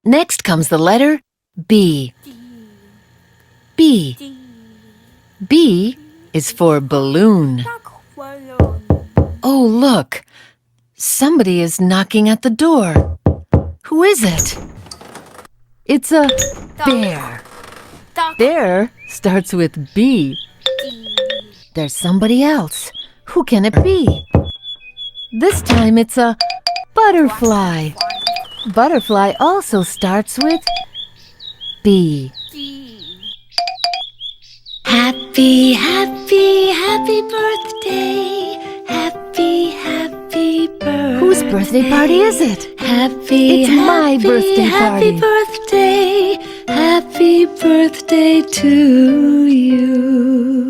Next comes the letter B. B. B is for balloon. Oh, look. Somebody is knocking at the door. Who is it? It's a bear. Bear starts with B. There's somebody else. Who can it be? This time it's a butterfly. Butterfly also starts with B. Happy, happy, happy birthday. Happy, happy birthday. Whose birthday party is it? Happy, It's my birthday happy party. birthday. Happy birthday to you.